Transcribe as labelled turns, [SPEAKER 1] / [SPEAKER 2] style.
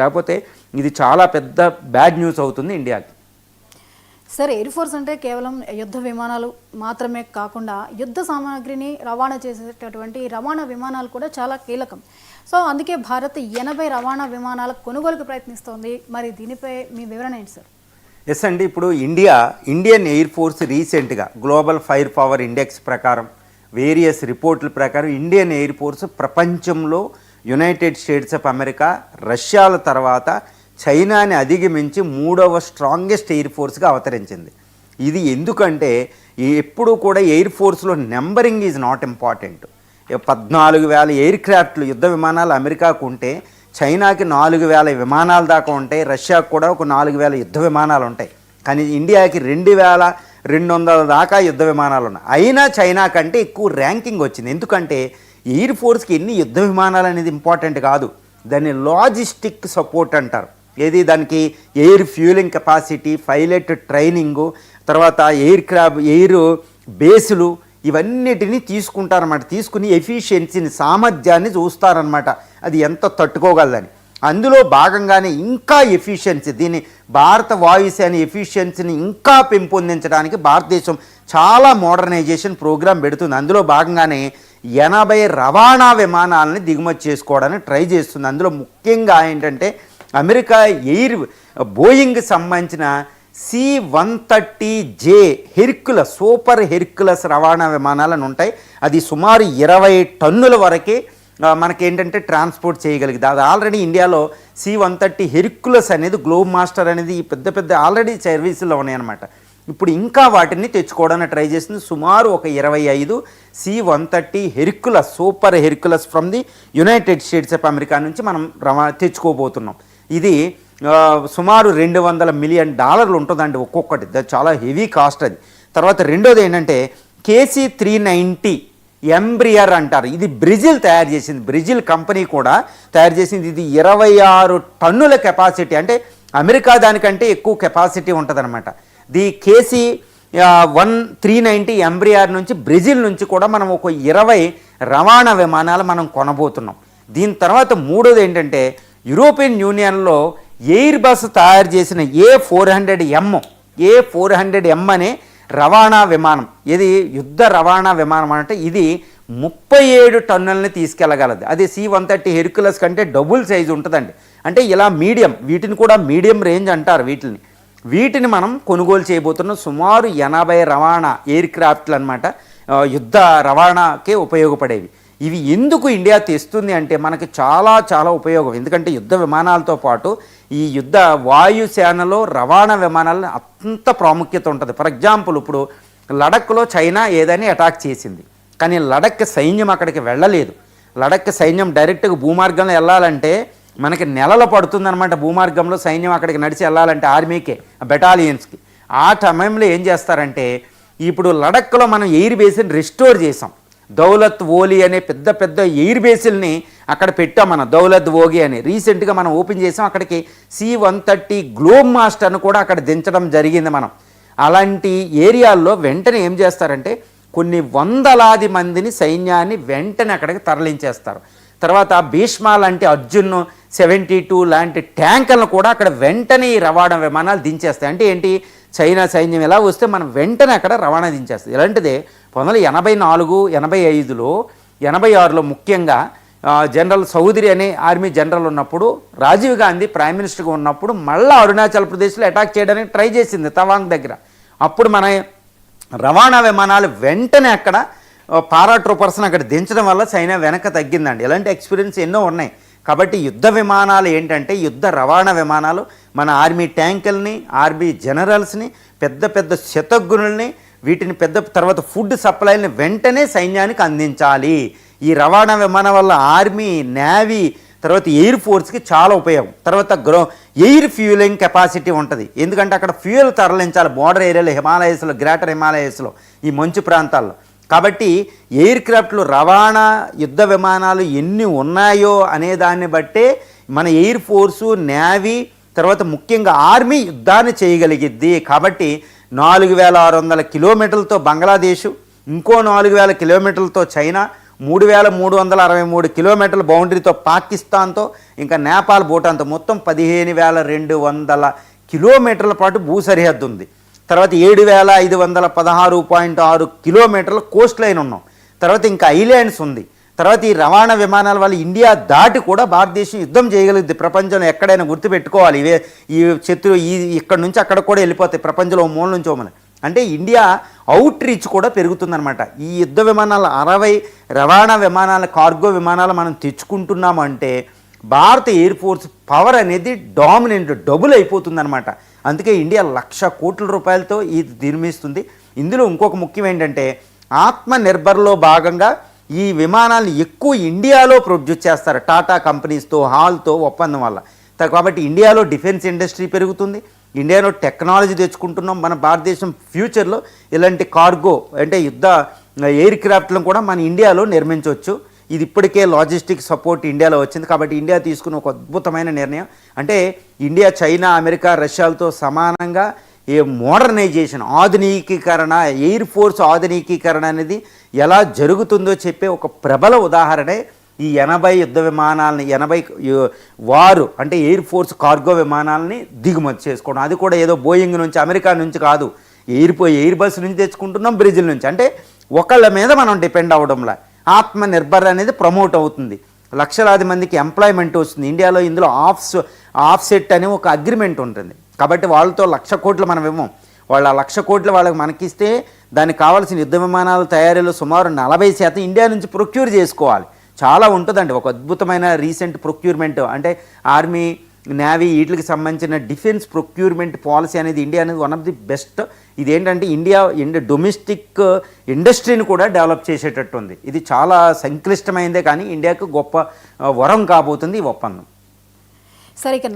[SPEAKER 1] లేకపోతే ఇది చాలా పెద్ద బ్యాడ్ న్యూస్ అవుతుంది ఇండియాకి.
[SPEAKER 2] సార్, ఎయిర్ ఫోర్స్ అంటే కేవలం యుద్ధ విమానాలు మాత్రమే కాకుండా యుద్ధ సామాగ్రిని రవాణా చేసేటటువంటి రవాణా విమానాలు కూడా చాలా కీలకం. సో అందుకే భారత్ 80 రవాణా విమానాల కొనుగోలుకు ప్రయత్నిస్తోంది. మరి దీనిపై మీ వివరణ ఏంటి సార్?
[SPEAKER 1] ఎస్ అండి, ఇప్పుడు ఇండియన్ ఎయిర్ ఫోర్స్ రీసెంట్గా గ్లోబల్ ఫైర్ పవర్ ఇండెక్స్ ప్రకారం వేరియస్ రిపోర్ట్ల ప్రకారం ఇండియన్ ఎయిర్ ఫోర్స్ ప్రపంచంలో యునైటెడ్ స్టేట్స్ ఆఫ్ అమెరికా, రష్యాల తర్వాత చైనాని అధిగమించి 3వ స్ట్రాంగెస్ట్ ఎయిర్ ఫోర్స్గా అవతరించింది. ఇది ఎందుకంటే ఎప్పుడు కూడా ఎయిర్ ఫోర్స్లో numbering is not important. 14,000 air క్రాఫ్ట్లు యుద్ధ విమానాలు అమెరికాకు ఉంటే చైనాకి 4,000 విమానాల దాకా ఉంటాయి, రష్యాకు కూడా ఒక 4,000 యుద్ధ విమానాలు ఉంటాయి. కానీ ఇండియాకి 2,200 దాకా యుద్ధ విమానాలు ఉన్నాయి. అయినా చైనా కంటే ఎక్కువ ర్యాంకింగ్ వచ్చింది. ఎందుకంటే ఎయిర్ ఫోర్స్కి ఎన్ని యుద్ధ విమానాలు అనేది ఇంపార్టెంట్ కాదు, దాన్ని లాజిస్టిక్ సపోర్ట్ అంటారు. ఏది దానికి air fuelling capacity, pilot training, తర్వాత ఎయిర్ బేసులు ఇవన్నిటిని తీసుకుంటారన్నమాట. తీసుకుని ఎఫిషియన్సీని, సామర్థ్యాన్ని చూస్తారనమాట, అది ఎంత తట్టుకోగలదని. అందులో భాగంగానే ఇంకా ఎఫిషియన్సీ, దీన్ని భారత వాయుసేన ఎఫిషియన్సీని ఇంకా పెంపొందించడానికి భారతదేశం చాలా మోడర్నైజేషన్ ప్రోగ్రాం పెడుతుంది. అందులో భాగంగానే 80 రవాణా విమానాలని దిగుమతి చేసుకోవడానికి ట్రై చేస్తుంది. అందులో ముఖ్యంగా ఏంటంటే అమెరికా బోయింగ్కి సంబంధించిన C-130J హెర్క్యులస్, సూపర్ హెర్క్యులస్ రవాణా విమానాలను ఉంటాయి. అది సుమారు 20 టన్నుల వరకే మనకేంటంటే ట్రాన్స్పోర్ట్ చేయగలిగింది. అది ఆల్రెడీ ఇండియాలో C-130 హెర్క్యులస్ అనేది, గ్లోబ్ మాస్టర్ అనేది పెద్ద ఆల్రెడీ సర్వీసులో ఉన్నాయన్నమాట. ఇప్పుడు ఇంకా వాటిని తెచ్చుకోవడానికి ట్రై చేసింది. సుమారు ఒక 25 C-130 Hercules, super Hercules from the United states of America నుంచి మనం తెచ్చుకోబోతున్నాం. ఇది సుమారు $200 మిలియన్ ఉంటుందండి ఒక్కొక్కటి. చాలా హెవీ కాస్ట్ అది. తర్వాత రెండోది ఏంటంటే KC-390 ఎంబ్రియర్ అంటారు. ఇది బ్రెజిల్ తయారు చేసింది, బ్రెజిల్ కంపెనీ కూడా తయారు చేసింది. ఇది 26 టన్నుల కెపాసిటీ, అంటే అమెరికా దానికంటే ఎక్కువ కెపాసిటీ ఉంటుందన్నమాట. ది KC-390 ఎంబ్రియర్ నుంచి బ్రెజిల్ నుంచి కూడా మనం ఒక 20 రవాణా విమానాలు మనం కొనబోతున్నాం. దీని తర్వాత మూడోది ఏంటంటే యూరోపియన్ యూనియన్లో ఎయిర్ బస్ తయారు చేసిన A400M అనే రవాణా విమానం, ఇది యుద్ధ రవాణా విమానం అంటే ఇది 37 టన్నులని తీసుకెళ్ళగలదు. అది C-130 హెర్క్యులస్ కంటే డబుల్ సైజు ఉంటుందండి. అంటే ఇలా మీడియం, వీటిని కూడా మీడియం రేంజ్ అంటారు వీటిని మనం కొనుగోలు చేయబోతున్నాం. సుమారు 80 రవాణా ఎయిర్ క్రాఫ్ట్లు అనమాట, యుద్ధ రవాణాకే ఉపయోగపడేవి. ఇవి ఎందుకు ఇండియా తెస్తుంది అంటే మనకి చాలా ఉపయోగం. ఎందుకంటే యుద్ధ విమానాలతో పాటు ఈ యుద్ధ వాయుసేనలో రవాణా విమానాలను అంత ప్రాముఖ్యత ఉంటుంది. ఫర్ ఎగ్జాంపుల్ ఇప్పుడు లడఖ్లో చైనా ఏదైనా అటాక్ చేసింది, కానీ లడఖ్ సైన్యం అక్కడికి వెళ్ళలేదు. లడఖ్ సైన్యం డైరెక్ట్గా భూమార్గంలో వెళ్ళాలంటే మనకి నెలలు పడుతుందన్నమాట. భూమార్గంలో సైన్యం అక్కడికి నడిచి వెళ్ళాలంటే ఆర్మీకే, బెటాలియన్స్కి. ఆ సమయంలో ఏం చేస్తారంటే ఇప్పుడు లడఖ్లో మనం ఎయిర్ బేస్ని రెస్టోర్ చేసాం. దౌలత్ ఓలీ అనే పెద్ద ఎయిర్ బేసుల్ని అక్కడ పెట్టాం మనం, దౌలత్ ఓగి అని రీసెంట్గా మనం ఓపెన్ చేసాం. అక్కడికి C-130 గ్లోబ్ మాస్టర్ను కూడా అక్కడ దించడం జరిగింది మనం. అలాంటి ఏరియాల్లో వెంటనే ఏం చేస్తారంటే కొన్ని వందలాది మందిని, సైన్యాన్ని వెంటనే అక్కడికి తరలించేస్తారు. తర్వాత భీష్మ లాంటి, అర్జున్ 72 లాంటి ట్యాంకులను కూడా అక్కడ వెంటనే ఈ రవాణా విమానాలు దించేస్తాయి. అంటే ఏంటి, చైనా సైన్యం ఎలా వస్తే మనం వెంటనే అక్కడ రవాణా దించేస్తుంది. ఇలాంటిదే 1984, 85లో, 86లో ముఖ్యంగా జనరల్ చౌదరి అనే ఆర్మీ జనరల్ ఉన్నప్పుడు, రాజీవ్ గాంధీ ప్రైమ్ మినిస్టర్గా ఉన్నప్పుడు మళ్ళీ అరుణాచల్ ప్రదేశ్లో అటాక్ చేయడానికి ట్రై చేసింది తవాంగ్ దగ్గర. అప్పుడు మన రవాణా విమానాలు వెంటనే అక్కడ పారాట్రూపర్స్ని అక్కడ దించడం వల్ల చైనా వెనక తగ్గిందండి. ఇలాంటి ఎక్స్పీరియన్స్ ఎన్నో ఉన్నాయి. కాబట్టి యుద్ధ విమానాలు ఏంటంటే యుద్ధ రవాణా విమానాలు మన ఆర్మీ ట్యాంకుల్ని, ఆర్మీ జనరల్స్ని, పెద్ద శతఘ్నుల్ని, వీటిని తర్వాత ఫుడ్ సప్లైని వెంటనే సైన్యానికి అందించాలి. ఈ రవాణా విమానం వల్ల ఆర్మీ, నేవీ, తర్వాత ఎయిర్ ఫోర్స్కి చాలా ఉపయోగం. తర్వాత ఎయిర్ ఫ్యూలింగ్ కెపాసిటీ ఉంటుంది. ఎందుకంటే అక్కడ ఫ్యూయల్ తరలించాలి బోర్డర్ ఏరియాలో, హిమాలయస్లో, గ్రేటర్ హిమాలయస్లో, ఈ మంచు ప్రాంతాల్లో. కాబట్టి ఎయిర్ క్రాఫ్ట్లు, రవాణా యుద్ధ విమానాలు ఎన్ని ఉన్నాయో అనే దాన్ని బట్టే మన ఎయిర్ ఫోర్సు, నేవీ, తర్వాత ముఖ్యంగా ఆర్మీ యుద్ధాన్ని చేయగలిగిద్ది. కాబట్టి 4,600 కిలోమీటర్లతో బంగ్లాదేశ్, ఇంకో 4,000 కిలోమీటర్లతో చైనా, 3363 కిలోమీటర్ల బౌండరీతో పాకిస్తాన్తో ఇంకా నేపాల్ భూటాన్తో మొత్తం 15,200 కిలోమీటర్ల పాటు భూ సరిహద్దు ఉంది. తర్వాత 7,516.6 కిలోమీటర్ల కోస్ట్ లైన్ ఉన్నాం. తర్వాత ఇంకా ఐలాండ్స్ ఉంది. తర్వాత ఈ రవాణా విమానాల వల్ల ఇండియా దాటి కూడా భారతదేశం యుద్ధం చేయగలుగుతుంది. ప్రపంచంలో ఎక్కడైనా గుర్తుపెట్టుకోవాలి. ఈ శత్రువు ఇక్కడ నుంచి అక్కడ కూడా వెళ్ళిపోతాయి, ప్రపంచంలో ఓ మూల నుంచి ఓ మూల. అంటే ఇండియా అవుట్ రీచ్ కూడా పెరుగుతుందన్నమాట. ఈ యుద్ధ విమానాలు 60 రవాణా విమానాల కార్గో విమానాలు మనం తెచ్చుకుంటున్నామంటే భారత ఎయిర్ ఫోర్స్ పవర్ అనేది డామినెంట్ డబుల్ అయిపోతుందన్నమాట. అందుకే ఇండియా 1,00,000 కోట్ల రూపాయలతో ఇది నిర్మిస్తుంది. ఇందులో ఇంకొక ముఖ్యం ఏంటంటే ఆత్మ నిర్భర్లో భాగంగా ఈ విమానాలు ఎక్కువ ఇండియాలో ప్రొడ్యూస్ చేస్తారు టాటా కంపెనీస్తో హాల్తో ఒప్పందం వల్ల. కాబట్టి ఇండియాలో డిఫెన్స్ ఇండస్ట్రీ పెరుగుతుంది, ఇండియాలో టెక్నాలజీ తెచ్చుకుంటున్నాం. మన భారతదేశం ఫ్యూచర్లో ఇలాంటి కార్గో అంటే యుద్ధ ఎయిర్ క్రాఫ్ట్లను కూడా మన ఇండియాలో నిర్మించవచ్చు. ఇది ఇప్పటికే లాజిస్టిక్ సపోర్ట్ ఇండియాలో వచ్చింది. కాబట్టి ఇండియా తీసుకున్న ఒక అద్భుతమైన నిర్ణయం. అంటే ఇండియా చైనా అమెరికా రష్యాలతో సమానంగా ఏ మోడర్నైజేషన్ ఆధునికీకరణ ఎయిర్ ఫోర్స్ ఆధునికీకరణ అనేది ఎలా జరుగుతుందో చెప్పే ఒక ప్రబల ఉదాహరణే ఈ 80 యుద్ధ విమానాలని 80 వారు అంటే ఎయిర్ ఫోర్స్ కార్గో విమానాలని దిగుమతి చేసుకోవడం. అది కూడా ఏదో బోయింగ్ నుంచి అమెరికా నుంచి కాదు, ఎయిర్ బస్ నుంచి తెచ్చుకుంటున్నాం, బ్రెజిల్ నుంచి. అంటే ఒకళ్ళ మీద మనం డిపెండ్ అవ్వడంలా ఆత్మ నిర్భర్ అనేది ప్రమోట్ అవుతుంది. లక్షలాది మందికి ఎంప్లాయ్మెంట్ వస్తుంది ఇండియాలో. ఇందులో ఆఫ్సెట్ అనే ఒక అగ్రిమెంట్ ఉంటుంది. కాబట్టి వాళ్ళతో 1,00,000 కోట్లు మనం ఇవ్వం. వాళ్ళు ఆ 1,00,000 కోట్లు వాళ్ళకి మనకిస్తే దానికి కావాల్సిన యుద్ధ విమానాల తయారీలో సుమారు 40% ఇండియా నుంచి ప్రొక్యూర్ చేసుకోవాలి. చాలా ఉంటుందండి. ఒక అద్భుతమైన రీసెంట్ ప్రొక్యూర్మెంట్ అంటే ఆర్మీ నేవీ వీటికి సంబంధించిన డిఫెన్స్ ప్రొక్యూర్మెంట్ పాలసీ అనేది ఇండియా అనేది వన్ ఆఫ్ ది బెస్ట్. ఇదేంటంటే ఇండియా డొమెస్టిక్ ఇండస్ట్రీని కూడా డెవలప్ చేసేటట్టు ఉంది. ఇది చాలా సంక్లిష్టమైందే కానీ ఇండియాకు గొప్ప వరం కాబోతుంది ఈ ఒప్పందం.
[SPEAKER 2] సరే, ఇక